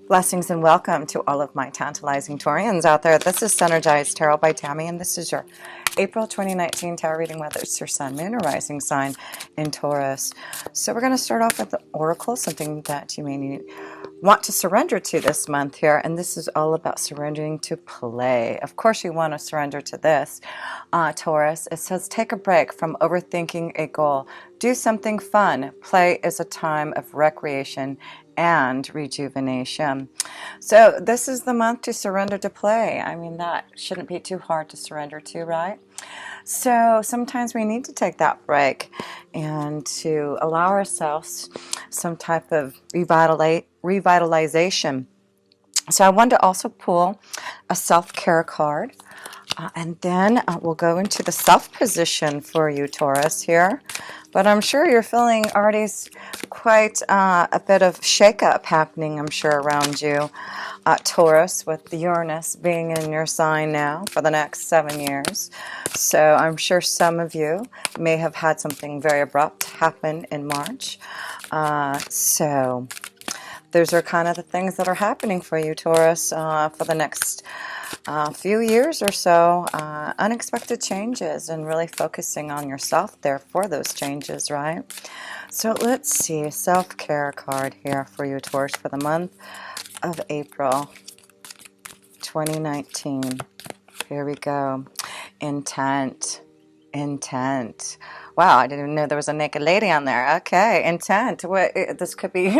Blessings and welcome to all of my tantalizing Taurians out there. This is Synergized Tarot by Tammy, and this is your April 2019 tarot reading, whether it's your sun, moon, or rising sign in Taurus. So we're going to start off with the oracle, something that you may want to surrender to this month here, and this is all about surrendering to play. Of course you want to surrender to this, Taurus. It says take a break from overthinking a goal. Do something fun. Play is a time of recreation and rejuvenation. So this is the month to surrender to play. I mean, that shouldn't be too hard to surrender to, right? So sometimes we need to take that break and to allow ourselves some type of revitalization. So I wanted to also pull a self-care card. And then we'll go into the self position for you, Taurus, here. But I'm sure you're feeling already quite a bit of shakeup happening, I'm sure, around you, Taurus, with the Uranus being in your sign now for the next 7 years. So I'm sure some of you may have had something very abrupt happen in March. So those are kind of the things that are happening for you, Taurus, for the next few years or so. Unexpected changes, and really focusing on yourself there for those changes, right? So let's see, a self-care card here for you, Taurus, for the month of April 2019. Here we go. Intent. Intent. Wow, I didn't even know there was a naked lady on there. Okay, intent. This could be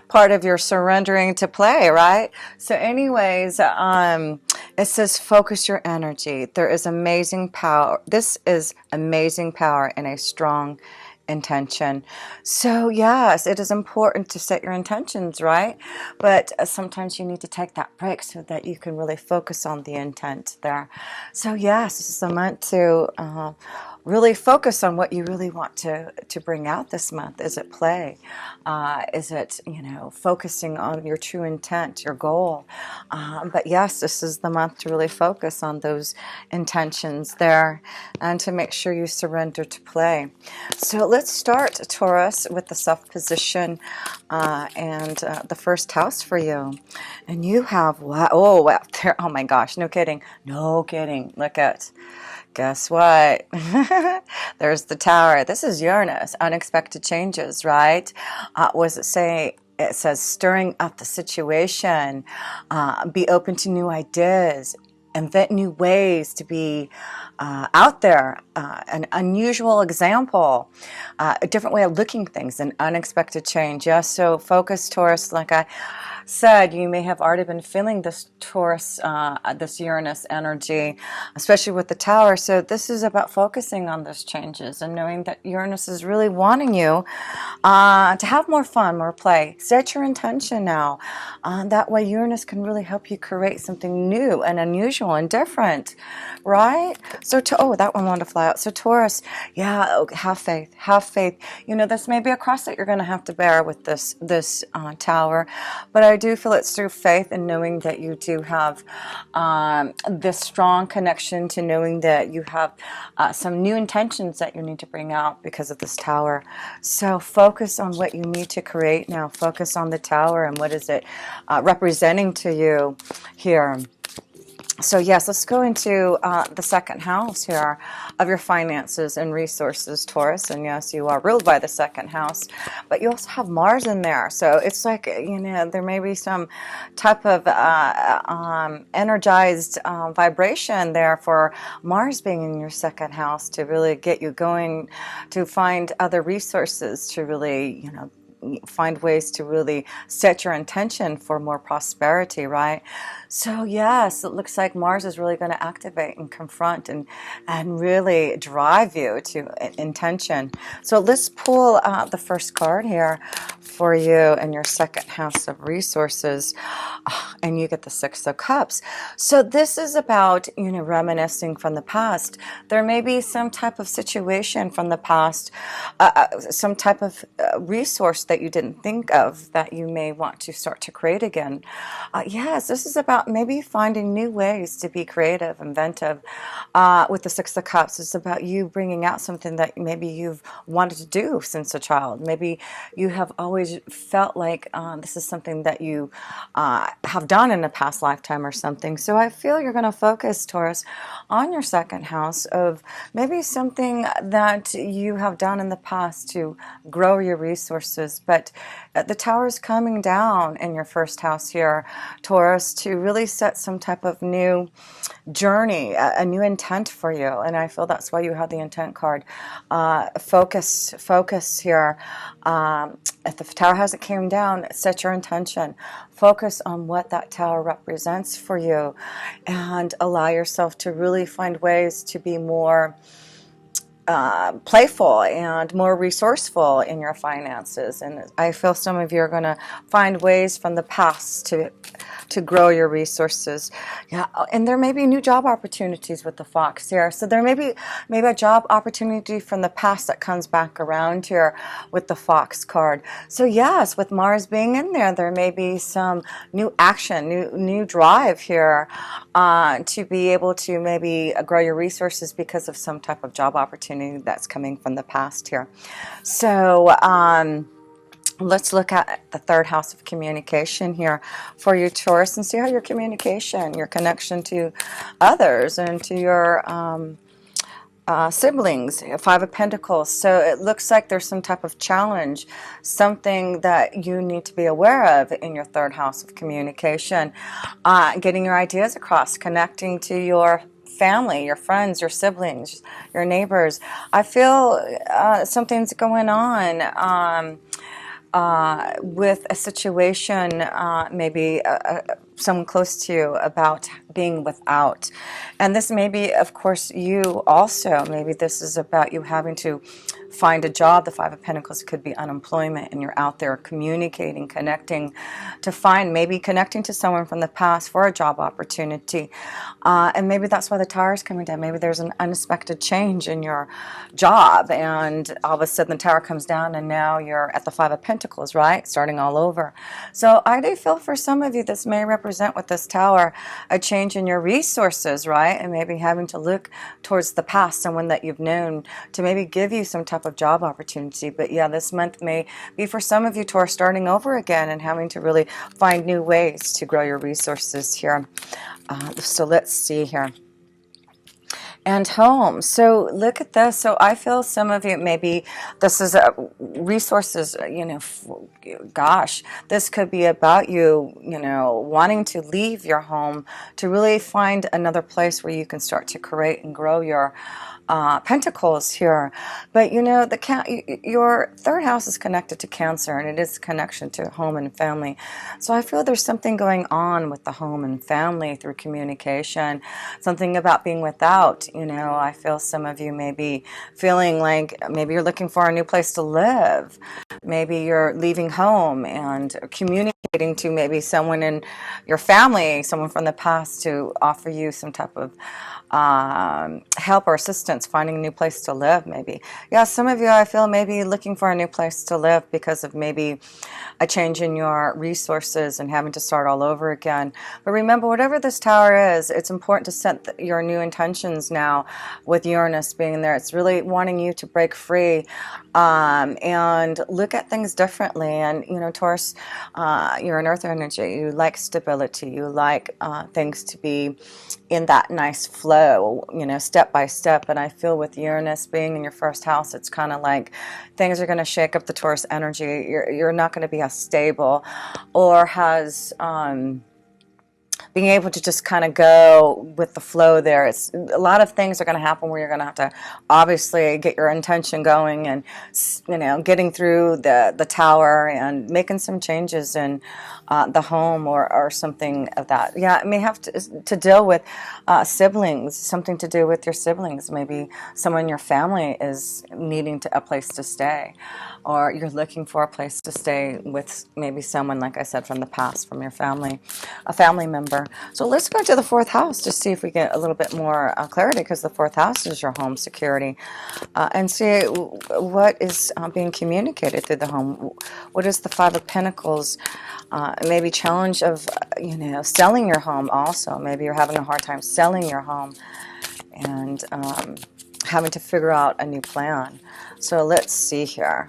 part of your surrendering to play, right? So anyways, it says focus your energy. There is amazing power. This is amazing power in a strong intention. So yes, it is important to set your intentions, right? But sometimes you need to take that break so that you can really focus on the intent there. So yes, this is a month to really focus on what you really want to bring out this month. Is it play? Is it, focusing on your true intent, your goal? But yes, this is the month to really focus on those intentions there and to make sure you surrender to play. So let's start, Taurus, with the self position and the first house for you. And you have, wow, oh my gosh, no kidding. No kidding. Look at, guess what? There's the Tower. This is Uranus, unexpected changes, right? What does it say? It says stirring up the situation, be open to new ideas, invent new ways to be out there, an unusual example, a different way of looking at things, an unexpected change. Yes, so focus, Taurus, like I said, you may have already been feeling this Taurus, this Uranus energy, especially with the Tower. So this is about focusing on those changes and knowing that Uranus is really wanting you to have more fun, more play. Set your intention now. That way Uranus can really help you create something new and unusual and different, right? So, that one wanted to fly out. So Taurus, yeah, have faith, have faith. This may be a cross that you're going to have to bear with this Tower, but I do feel it's through faith and knowing that you do have this strong connection to knowing that you have some new intentions that you need to bring out because of this Tower. So focus on what you need to create now. Focus on the Tower and what is it representing to you here. So yes, let's go into the second house here of your finances and resources, Taurus. And yes, you are ruled by the second house, but you also have Mars in there. So it's like, there may be some type of energized vibration there for Mars being in your second house to really get you going, to find other resources, to really, find ways to really set your intention for more prosperity, right? So yes, it looks like Mars is really going to activate and confront and really drive you to intention. So let's pull the first card here for you in your second house of resources, and you get the Six of Cups. So this is about, reminiscing from the past. There may be some type of situation from the past, some type of resource that you didn't think of that you may want to start to create again. Yes, this is about maybe finding new ways to be creative, inventive. With the Six of Cups, it's about you bringing out something that maybe you've wanted to do since a child. Maybe you have always always felt like this is something that you have done in a past lifetime or something. So I feel you're going to focus, Taurus, on your second house of maybe something that you have done in the past to grow your resources. But the Tower is coming down in your first house here, Taurus, to really set some type of new journey, a new intent for you. And I feel that's why you have the intent card. Focus here. If the Tower hasn't came down, set your intention. Focus on what that Tower represents for you, and allow yourself to really find ways to be more playful and more resourceful in your finances. And I feel some of you are going to find ways from the past to grow your resources. Yeah, and there may be new job opportunities with the Fox here. So there may be a job opportunity from the past that comes back around here with the Fox card. So yes, with Mars being in there, there may be some new action, new drive here to be able to maybe grow your resources because of some type of job opportunity that's coming from the past here. So let's look at the third house of communication here for you, Taurus, and see how your communication, your connection to others and to your siblings, Five of Pentacles. So it looks like there's some type of challenge, something that you need to be aware of in your third house of communication, getting your ideas across, connecting to your family, your friends, your siblings, your neighbors. I feel something's going on with a situation, maybe someone close to you, about being without. And this may be, of course, you also. Maybe this is about you having to find a job. The Five of Pentacles could be unemployment, and you're out there communicating, connecting to find, maybe connecting to someone from the past for a job opportunity. And maybe that's why the Tower is coming down. Maybe there's an unexpected change in your job, and all of a sudden the Tower comes down, and now you're at the Five of Pentacles, right? Starting all over. So I do feel for some of you this may represent with this Tower a change in your resources, right? And maybe having to look towards the past, someone that you've known, to maybe give you some type of job opportunity. But yeah, this month may be for some of you, Taurus, starting over again and having to really find new ways to grow your resources here. So let's see here. And home. So look at this. So I feel some of you, maybe this is resources, gosh, this could be about you, wanting to leave your home to really find another place where you can start to create and grow your Pentacles here. But your third house is connected to Cancer, and it is a connection to home and family. So I feel there's something going on with the home and family through communication, something about being without. I feel some of you may be feeling like maybe you're looking for a new place to live. Maybe you're leaving home and communicating to maybe someone in your family, someone from the past, to offer you some type of help or assistance finding a new place to live. Maybe, yeah, some of you, I feel, maybe looking for a new place to live because of maybe a change in your resources and having to start all over again. But remember, whatever this Tower is, it's important to set your new intentions now with Uranus being there. It's really wanting you to break free and look at things differently. And Taurus, you're an earth energy. You like stability. You like things to be in that nice flow, step by step. And I feel with Uranus being in your first house, it's kind of like things are going to shake up the Taurus energy. You're not going to be as stable or has being able to just kind of go with the flow there. It's a lot of things are going to happen where you're going to have to obviously get your intention going and, getting through the Tower and making some changes in the home or something of that. Yeah, it may have to deal with siblings, something to do with your siblings. Maybe someone in your family is needing a place to stay, or you're looking for a place to stay with maybe someone, like I said, from the past, from your family, a family member. So let's go to the fourth house to see if we get a little bit more clarity, because the fourth house is your home security, and see what is being communicated through the home. What is the Five of Pentacles? Maybe challenge of, selling your home also. Maybe you're having a hard time selling your home and having to figure out a new plan. So let's see here.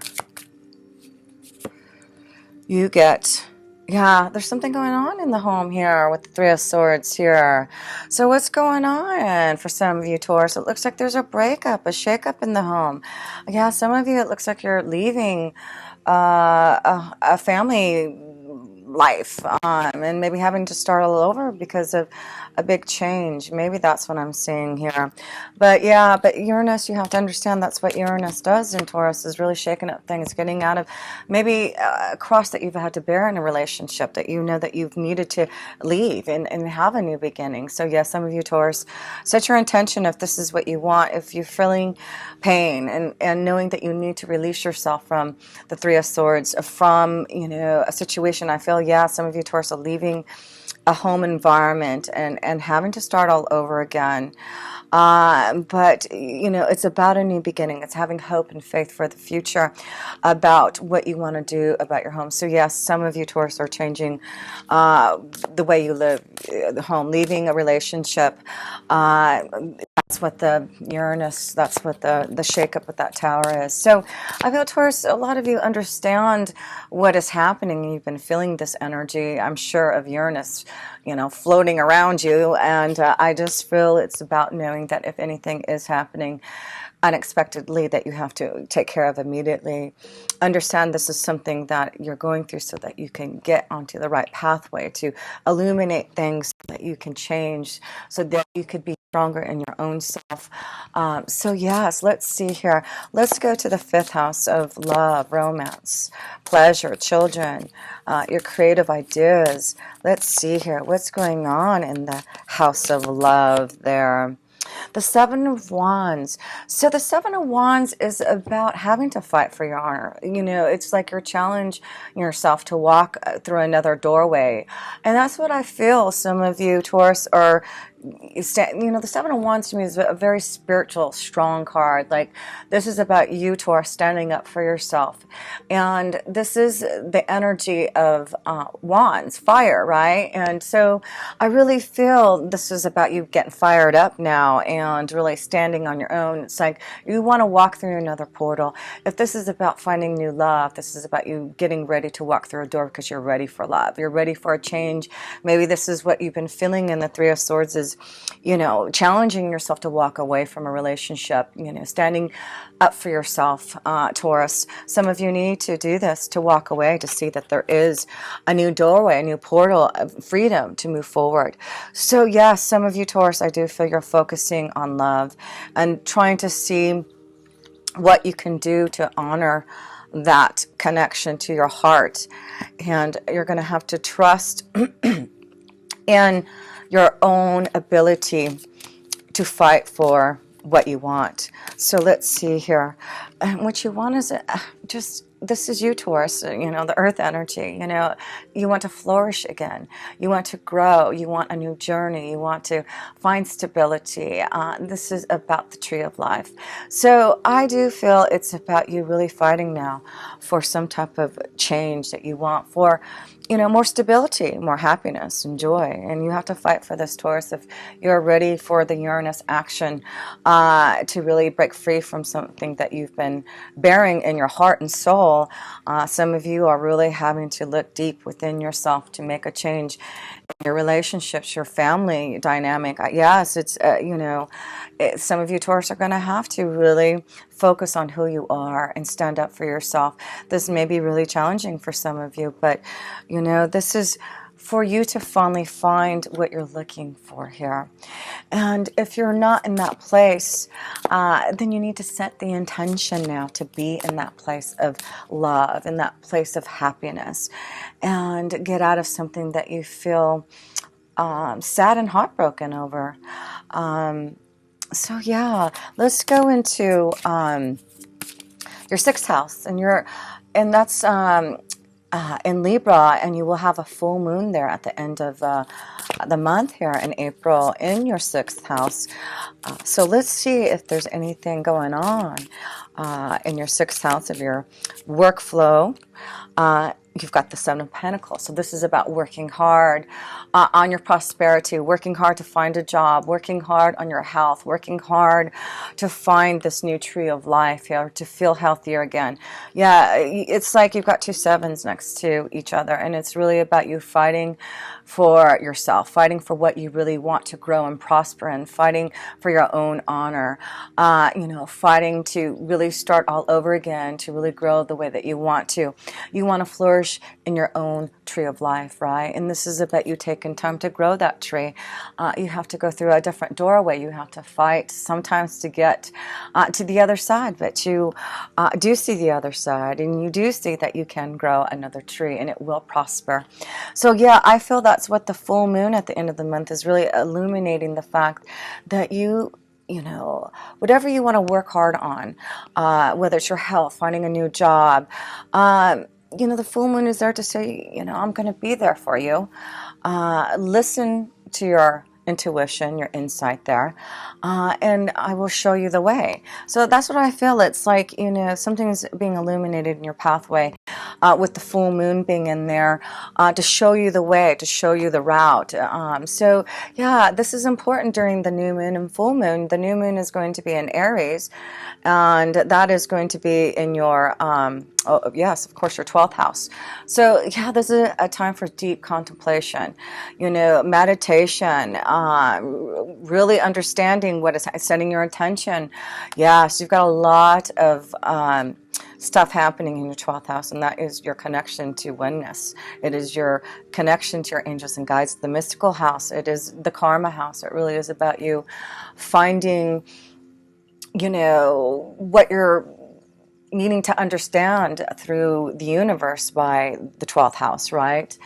you get, yeah, there's something going on in the home here with the Three of Swords here. So what's going on for some of you, Taurus? It looks like there's a breakup, a shakeup in the home. Yeah, some of you, it looks like you're leaving a family life, and maybe having to start all over because of a big change. Maybe that's what I'm seeing here. But yeah, but Uranus, you have to understand that's what Uranus does in Taurus, is really shaking up things, getting out of maybe a cross that you've had to bear in a relationship that you know that you've needed to leave and have a new beginning. So yes, some of you, Taurus, set your intention if this is what you want. If you're feeling pain and knowing that you need to release yourself from the Three of Swords, from, you know, a situation. I feel, yeah, some of you, Taurus, are leaving a home environment and having to start all over again. But, you know, it's about a new beginning. It's having hope and faith for the future about what you want to do about your home. So, yes, some of you, Taurus, are changing the way you live, the home, leaving a relationship. That's what the Uranus, that's what the shakeup with that tower is. So I feel, Taurus, a lot of you understand what is happening. You've been feeling this energy, I'm sure, of Uranus, you know, floating around you. And I just feel it's about knowing that if anything is happening unexpectedly that you have to take care of immediately, understand this is something that you're going through so that you can get onto the right pathway to illuminate things so that you can change, so that you could be stronger in your own self. So yes, let's see here. Let's go to the 5th house of love, romance, pleasure, children, your creative ideas. Let's see here. What's going on in the house of love there? The 7 of Wands. So the 7 of Wands is about having to fight for your honor. You know, it's like you're challenging yourself to walk through another doorway. And that's what I feel some of you, Taurus, are, you know, the 7 of Wands to me is a very spiritual, strong card. Like, this is about you, Taurus, standing up for yourself. And this is the energy of Wands, fire, right? And so I really feel this is about you getting fired up now and really standing on your own. It's like you want to walk through another portal. If this is about finding new love, this is about you getting ready to walk through a door because you're ready for love. You're ready for a change. Maybe this is what you've been feeling in the 3 of Swords, is, you know, challenging yourself to walk away from a relationship, you know, standing up for yourself, Taurus. Some of you need to do this, to walk away, to see that there is a new doorway, a new portal of freedom to move forward. So yes, some of you, Taurus, I do feel you're focusing on love and trying to see what you can do to honor that connection to your heart. And you're going to have to trust in your own ability to fight for what you want. So let's see here. And what you want is just, this is you, Taurus, you know, the earth energy. You know, you want to flourish again. You want to grow. You want a new journey. You want to find stability. This is about the tree of life. So I do feel it's about you really fighting now for some type of change that you want, for, you know, more stability, more happiness and joy. And you have to fight for this, Taurus, if you're ready for the Uranus action to really break free from something that you've been bearing in your heart and soul. Some of you are really having to look deep within yourself to make a change in your relationships, your family dynamic. Yes, it's, you know, some of you, Taurus, are going to have to really focus on who you are and stand up for yourself. This may be really challenging for some of you, but, you know, this is for you to finally find what you're looking for here. And if you're not in that place, then you need to set the intention now to be in that place of love, in that place of happiness, and get out of something that you feel sad and heartbroken over. So yeah, let's go into your 6th house, and that's in Libra, and you will have a full moon there at the end of the month here in April in your 6th house. So let's see if there's anything going on in your 6th house of your workflow, you've got the Seven of Pentacles. So this is about working hard on your prosperity, working hard to find a job, working hard on your health, working hard to find this new tree of life, to feel healthier again. Yeah, it's like you've got two sevens next to each other, and it's really about you fighting for yourself, fighting for what you really want to grow and prosper in, fighting for your own honor, fighting to really start all over again, to really grow the way that you want to. You want to flourish in your own tree of life, right? And this is about you taking time to grow that tree. You have to go through a different doorway. You have to fight sometimes to get to the other side, but you do see the other side, and you do see that you can grow another tree, and it will prosper. So yeah, I feel that's what the full moon at the end of the month is really illuminating, the fact that you know, whatever you want to work hard on, whether it's your health, finding a new job, the full moon is there to say, I'm going to be there for you. Listen to your intuition, your insight there, and I will show you the way. So that's what I feel. It's like, something's being illuminated in your pathway with the full moon being in there to show you the way, to show you the route. So yeah, this is important during the new moon and full moon. The new moon is going to be in Aries, and that is going to be in your yes, of course, your 12th house. So yeah, this is a time for deep contemplation, meditation, really understanding what is setting your intention. Yes, you've got a lot of stuff happening in your 12th house, and that is your connection to oneness. It is your connection to your angels and guides. The mystical house, it is the karma house. It really is about you finding, what you're needing to understand through the universe by the 12th house, right?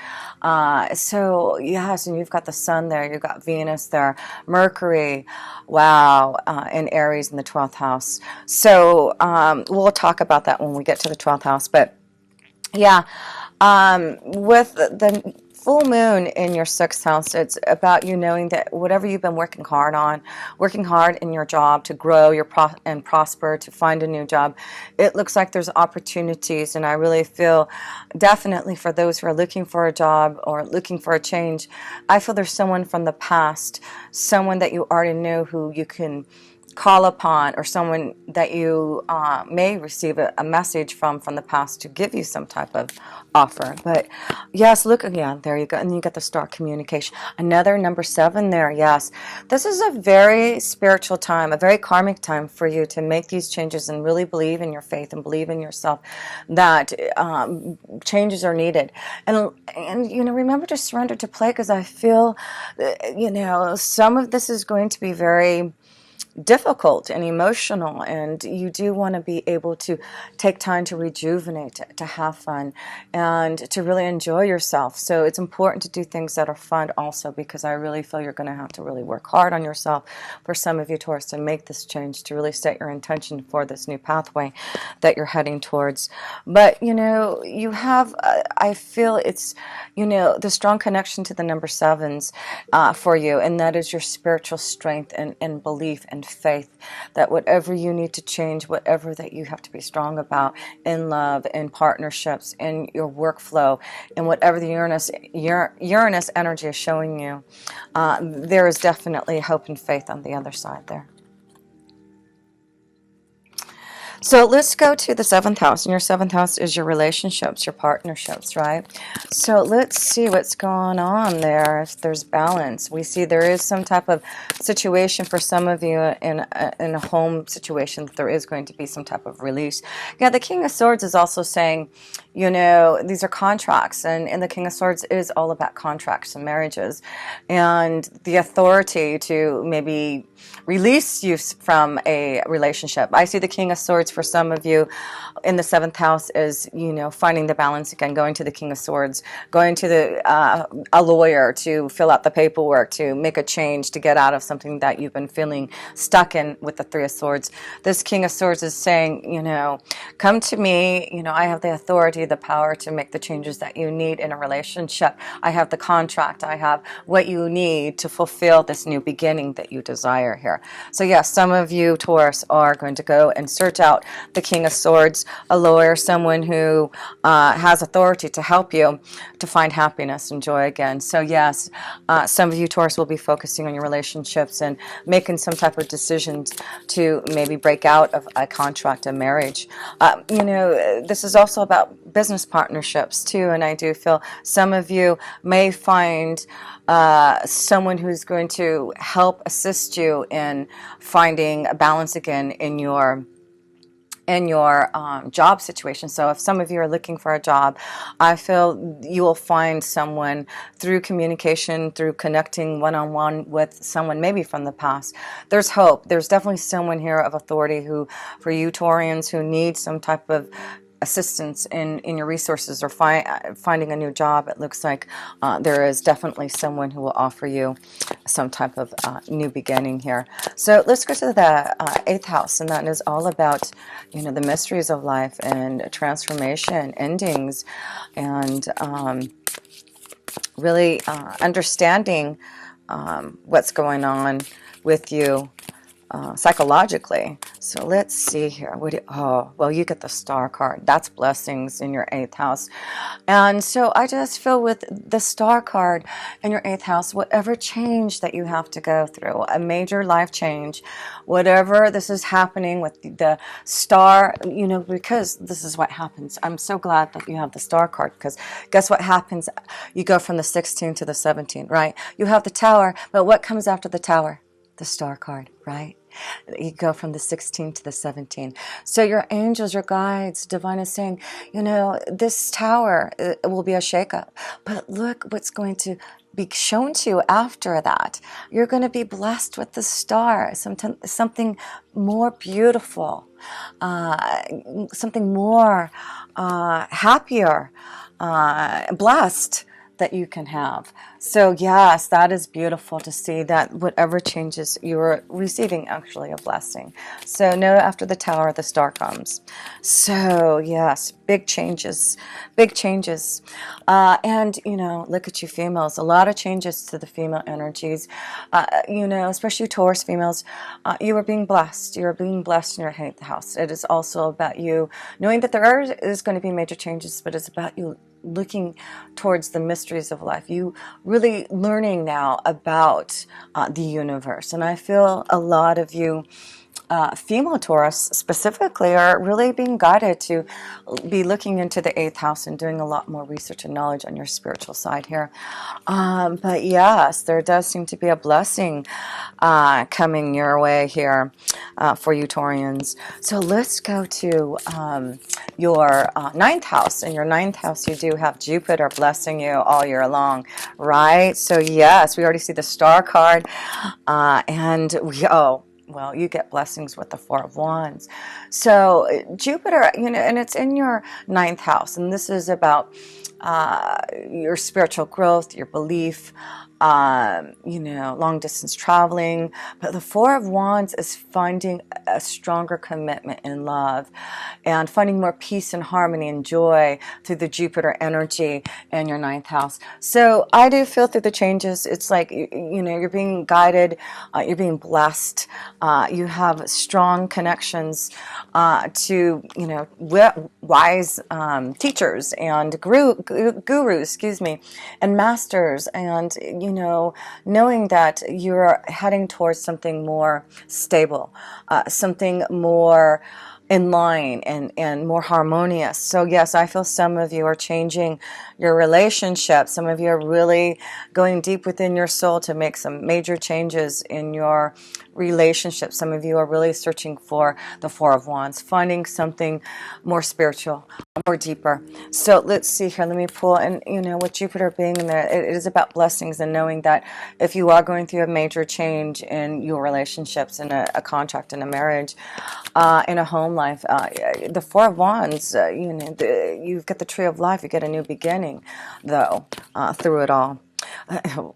So yes, and you've got the sun there, you've got Venus there, Mercury, wow, in Aries in the 12th house. So we'll talk about that when we get to the 12th house. But yeah, with the full moon in your 6th house, it's about you knowing that whatever you've been working hard on, working hard in your job to grow and prosper, to find a new job, it looks like there's opportunities. And I really feel, definitely for those who are looking for a job or looking for a change, I feel there's someone from the past, someone that you already know who you can call upon, or someone that you may receive a message from the past to give you some type of offer. But yes, look again, there you go, and you get the star communication, another number 7 there. Yes, this is a very spiritual time, a very karmic time for you to make these changes and really believe in your faith and believe in yourself, that changes are needed. And remember to surrender to play, because I feel some of this is going to be very difficult and emotional, and you do want to be able to take time to rejuvenate, to have fun, and to really enjoy yourself. So it's important to do things that are fun also, because I really feel you're going to have to really work hard on yourself, for some of you Taurus, to make this change, to really set your intention for this new pathway that you're heading towards. But you have I feel it's the strong connection to the number 7s for you, and that is your spiritual strength and belief and faith, that whatever you need to change, whatever that you have to be strong about in love, in partnerships, in your workflow, and whatever the Uranus energy is showing you, there is definitely hope and faith on the other side there. So let's go to the 7th house, and your 7th house is your relationships, your partnerships, right? So let's see what's going on there. If there's balance, we see there is some type of situation for some of you in a home situation, that there is going to be some type of release. Yeah, the King of Swords is also saying, these are contracts, and the King of Swords is all about contracts and marriages, and the authority to maybe release you from a relationship. I see the King of Swords for some of you in the 7th house is, finding the balance again, going to the King of Swords, going to a lawyer to fill out the paperwork, to make a change, to get out of something that you've been feeling stuck in with the 3 of Swords. This King of Swords is saying, come to me, I have the authority energy, the power to make the changes that you need in a relationship. I have the contract. I have what you need to fulfill this new beginning that you desire here. So yes, some of you, Taurus, are going to go and search out the King of Swords, a lawyer, someone who has authority to help you to find happiness and joy again. So yes, some of you, Taurus, will be focusing on your relationships and making some type of decisions to maybe break out of a contract, a marriage. This is also about business partnerships too, and I do feel some of you may find someone who's going to help assist you in finding a balance again in your job situation. So if some of you are looking for a job, I feel you will find someone through communication, through connecting one-on-one with someone maybe from the past. There's hope. There's definitely someone here of authority who, for you Taurians who need some type of assistance in your resources or finding a new job, it looks like there is definitely someone who will offer you some type of new beginning here. So let's go to the 8th house, and that is all about the mysteries of life and transformation, endings, and really understanding what's going on with you psychologically. So let's see here. You get the Star card. That's blessings in your 8th house. And so I just feel with the Star card in your 8th house, whatever change that you have to go through, a major life change, whatever this is happening with the Star, because this is what happens. I'm so glad that you have the Star card, because guess what happens? You go from the 16 to the 17, right? You have the Tower, but what comes after the Tower? The Star card, right? You go from the 16 to the 17. So your angels, your guides, divine is saying, this Tower will be a shakeup. But look what's going to be shown to you after that. You're going to be blessed with the Star, something more beautiful, something more happier, blessed that you can have. So yes, that is beautiful to see that whatever changes, you're receiving actually a blessing. So know after the Tower, the Star comes. So yes, big changes, big changes. And look at you females, a lot of changes to the female energies. Especially Taurus females, you are being blessed. You're being blessed in your 8th house. It is also about you knowing that there is going to be major changes, but it's about you looking towards the mysteries of life, you really learning now about the universe. And I feel a lot of you female Taurus specifically are really being guided to be looking into the 8th house and doing a lot more research and knowledge on your spiritual side here. But yes, there does seem to be a blessing coming your way here for you Taurians. So let's go to your 9th house. In your 9th house, you do have Jupiter blessing you all year long, right? So yes, we already see the Star card, and you get blessings with the 4 of Wands. So Jupiter, and it's in your 9th house, and this is about your spiritual growth, your belief, long distance traveling. But the 4 of Wands is finding a stronger commitment in love and finding more peace and harmony and joy through the Jupiter energy in your 9th house. So I do feel through the changes, it's like, you're being guided, you're being blessed, you have strong connections to, wise teachers and gurus, and masters, and, knowing that you're heading towards something more stable, something more in line and more harmonious. So yes, I feel some of you are changing your relationship. Some of you are really going deep within your soul to make some major changes in your relationship. Some of you are really searching for the 4 of Wands, finding something more spiritual, more deeper. So let's see here. Let me pull, and with Jupiter being in there, it is about blessings and knowing that if you are going through a major change in your relationships, in a contract, in a marriage, in a home life, the 4 of Wands, you've got the Tree of Life. You get a new beginning, though, through it all.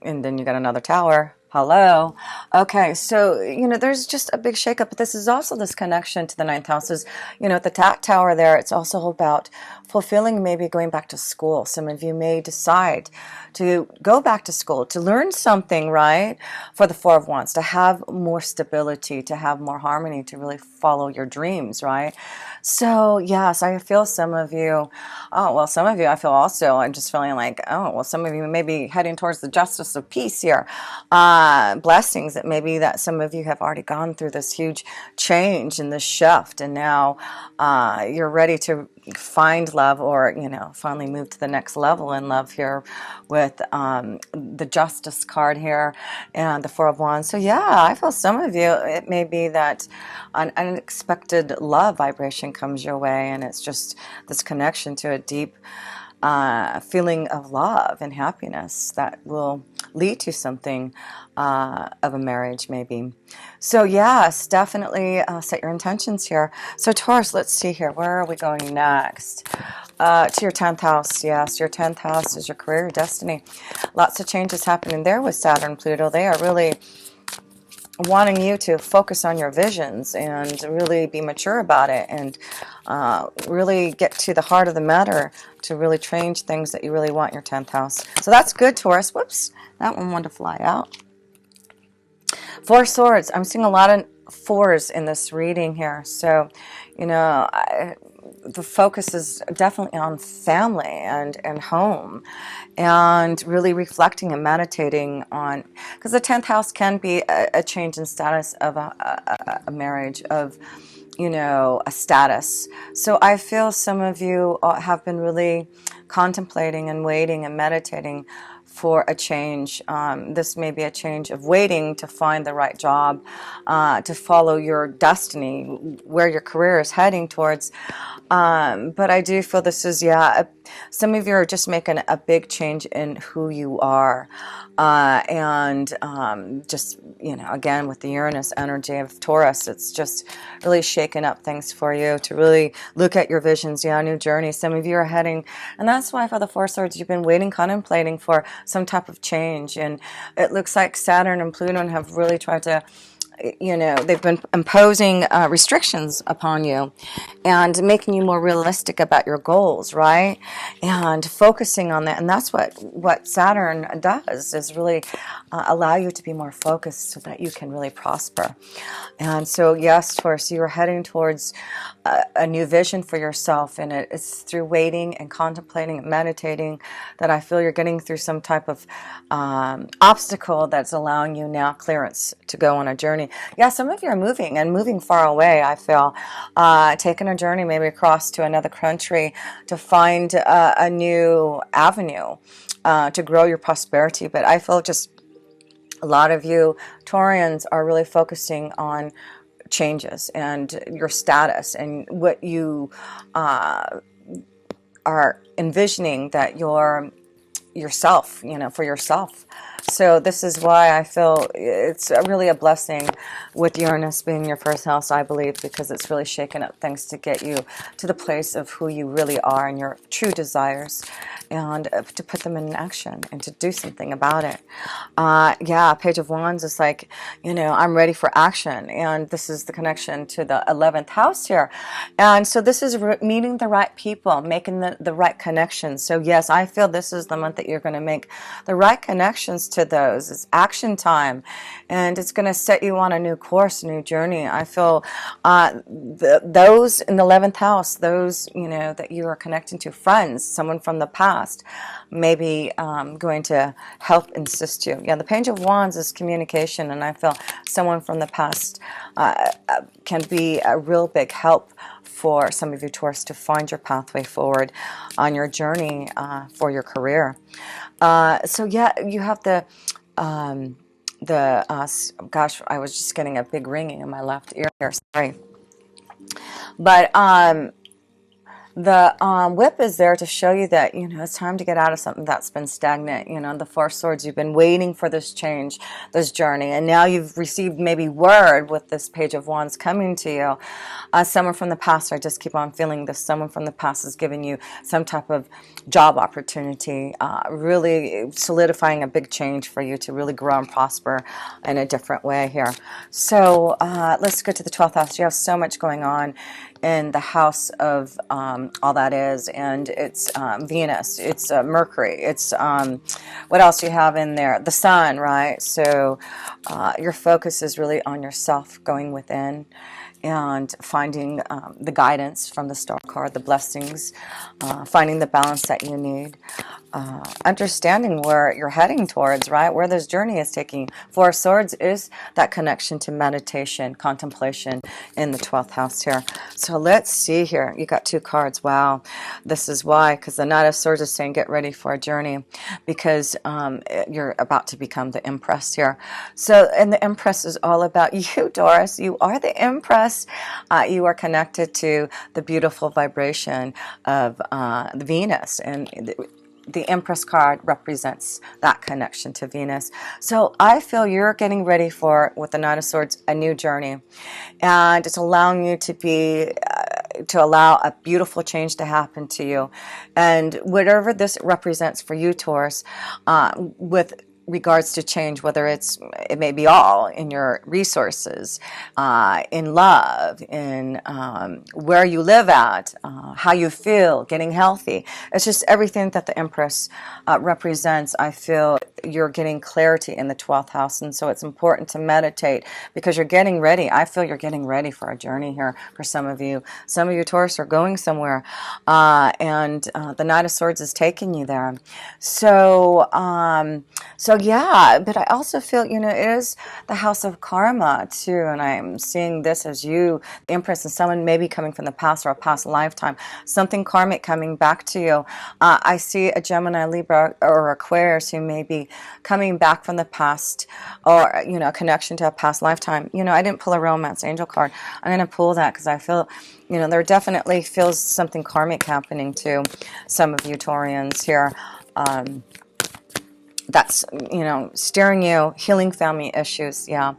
And then you got another Tower Hello. Okay, so there's just a big shakeup, but this is also this connection to the ninth house. Is at the tower there. It's also about fulfilling, maybe going back to school. Some of you may decide to go back to school to learn something, right? For the Four of Wands, to have more stability, to have more harmony, to really follow your dreams, right? So yes, I feel some of you. Oh well, some of you I feel also. I'm just feeling like, oh well, some of you may be heading towards the justice of peace here. Blessings that maybe that some of you have already gone through this huge change and this shift, and now you're ready to find love, or finally move to the next level in love here with the Justice card here and the Four of Wands. So yeah, I feel some of you, it may be that an unexpected love vibration comes your way, and it's just this connection to a deep feeling of love and happiness that will lead to something of a marriage, maybe. So yes, definitely set your intentions here. So Taurus, let's see here. Where are we going next? To your 10th house. Yes, your 10th house is your career, your destiny. Lots of changes happening there with Saturn and Pluto. They are really wanting you to focus on your visions and really be mature about it, and really get to the heart of the matter to really change things that you really want in your 10th house. So that's good, Taurus. Whoops, that one wanted to fly out. Four Swords. I'm seeing a lot of fours in this reading here. So, the focus is definitely on family and home, and really reflecting and meditating on, because the 10th house can be a change in status of a marriage, of a status. So I feel some of you have been really contemplating and waiting and meditating for a change. This may be a change of waiting to find the right job, to follow your destiny, where your career is heading towards. But I do feel this is, some of you are just making a big change in who you are. And just, again, with the Uranus energy of Taurus, it's just really shaking up things for you to really look at your visions. New journey. Some of you are heading, and that's why for the Four Swords, you've been waiting, contemplating for some type of change. And it looks like Saturn and Pluto have really tried to, they've been imposing restrictions upon you and making you more realistic about your goals, right? And focusing on that. And that's what Saturn does, is really allow you to be more focused so that you can really prosper. And so, yes, Taurus, you're heading towards a new vision for yourself, and it's through waiting and contemplating and meditating that I feel you're getting through some type of obstacle that's allowing you now clearance to go on a journey. Yeah, some of you are moving far away, I feel, taking a journey maybe across to another country to find a new avenue to grow your prosperity. But I feel just a lot of you Taurians are really focusing on changes and your status and what you are envisioning that yourself, for yourself. So this is why I feel it's really a blessing with Uranus being your first house, I believe, because it's really shaken up things to get you to the place of who you really are and your true desires, and to put them in action and to do something about it. Page of Wands is like, I'm ready for action. And this is the connection to the 11th house here. And so this is meeting the right people, making the right connections. So yes, I feel this is the month that you're going to make the right connections to those. It's action time, and it's going to set you on a new course, a new journey. I feel those in the 11th house, those, that you are connecting to, friends, someone from the past, maybe going to help assist you. Yeah, the Page of Wands is communication, and I feel someone from the past can be a real big help for some of you Taurus to find your pathway forward on your journey for your career. So yeah, you have gosh, I was just getting a big ringing in my left ear here. Sorry, but The whip is there to show you that, you know, it's time to get out of something that's been stagnant. You know, the Four Swords, you've been waiting for this change, this journey, and now you've received maybe word with this Page of Wands coming to you. Someone from the past, I just keep on feeling this, someone from the past is giving you some type of job opportunity, really solidifying a big change for you to really grow and prosper in a different way here. So let's go to the 12th house. You have so much going on in the house of all that is, and it's Venus, it's Mercury, it's what else do you have in there? The Sun, right? So your focus is really on yourself, going within and finding the guidance from the star card, the blessings, finding the balance that you need, understanding where you're heading towards, right? Where this journey is taking. Four of Swords is that connection to meditation, contemplation in the 12th house here. So let's see here. You got two cards. Wow. This is why, because the Knight of Swords is saying get ready for a journey, because you're about to become the Empress here. So, and the Empress is all about you, Taurus. You are the Empress. You are connected to the beautiful vibration of the Venus, and the Empress card represents that connection to Venus. So I feel you're getting ready for, with the Knight of Swords, a new journey, and it's allowing you to be to allow a beautiful change to happen to you. And whatever this represents for you, Taurus, with regards to change, whether it may be all in your resources, in love, in where you live at, how you feel, getting healthy. It's just everything that the Empress represents. I feel you're getting clarity in the 12th house, and so it's important to meditate, because you're getting ready. I feel you're getting ready for a journey here for some of you. Some of you, Taurus, are going somewhere, and the Knight of Swords is taking you there. So yeah, but I also feel, you know, it is the house of karma too, and I'm seeing this as you, the Empress, and someone maybe coming from the past or a past lifetime, something karmic coming back to you. I see a Gemini, Libra, or Aquarius who may be coming back from the past, or, you know, a connection to a past lifetime. You know, I didn't pull a romance angel card. I'm going to pull that because I feel, you know, there definitely feels something karmic happening to some of you Taurians here. That's, you know, steering you, healing family issues, yeah.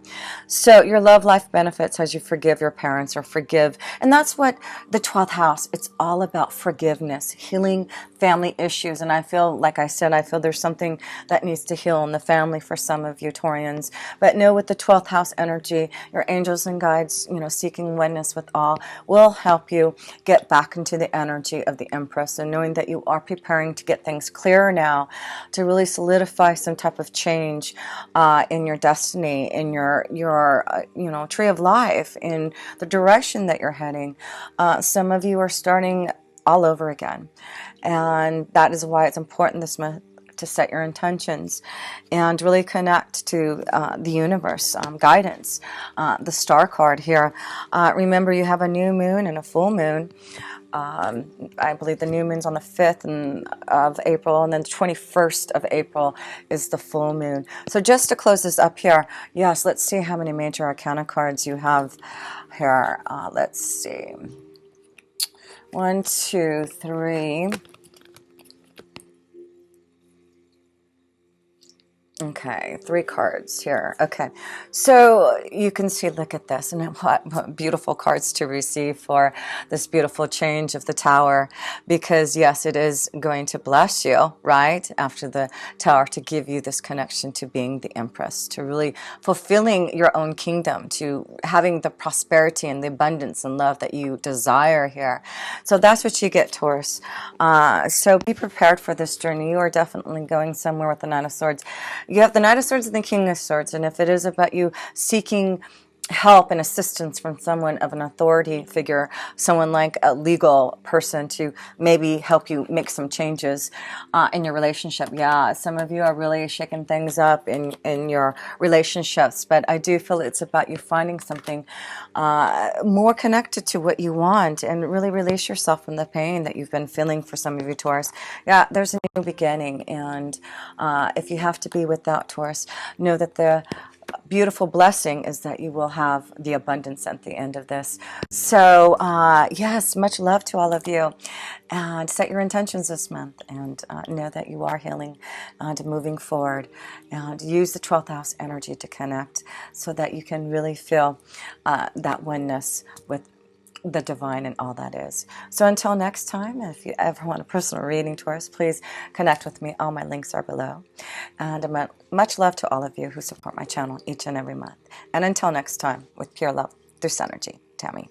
So your love life benefits as you forgive your parents, or forgive, and that's what the 12th house, it's all about forgiveness, healing family issues. And I feel, like I said, I feel there's something that needs to heal in the family for some of you Taurians. But know, with the 12th house energy, your angels and guides, you know, seeking oneness with all, will help you get back into the energy of the Empress, and knowing that you are preparing to get things clearer now, to really solidify some type of change in your destiny, in your you know, tree of life, in the direction that you're heading. Some of you are starting all over again, and that is why it's important this month to set your intentions and really connect to the universe, guidance, the star card here. Remember, you have a new moon and a full moon. I believe the new moon's on the 5th of April, and then the 21st of April is the full moon. So just to close this up here, yes, let's see how many major arcana cards you have here. Let's see. 1, 2, 3. Okay, 3 cards here. Okay, so you can see, look at this, and what beautiful cards to receive for this beautiful change of the Tower, because yes, it is going to bless you, right, after the Tower, to give you this connection to being the Empress, to really fulfilling your own kingdom, to having the prosperity and the abundance and love that you desire here. So that's what you get, Taurus. So be prepared for this journey. You are definitely going somewhere with the Nine of Swords. You have the Knight of Swords and the King of Swords, and if it is about you seeking help and assistance from someone of an authority figure, someone like a legal person to maybe help you make some changes in your relationship. Yeah, some of you are really shaking things up in your relationships, but I do feel it's about you finding something more connected to what you want, and really release yourself from the pain that you've been feeling for some of you Taurus. Yeah, there's a new beginning, and if you have to be without Taurus, know that the beautiful blessing is that you will have the abundance at the end of this. So, yes, much love to all of you. And set your intentions this month, and know that you are healing and moving forward. And use the 12th house energy to connect so that you can really feel that oneness with the divine and all that is. So until next time, if you ever want a personal reading, Taurus, please connect with me. All my links are below. And much love to all of you who support my channel each and every month. And until next time, with pure love through Synergy, Tammy.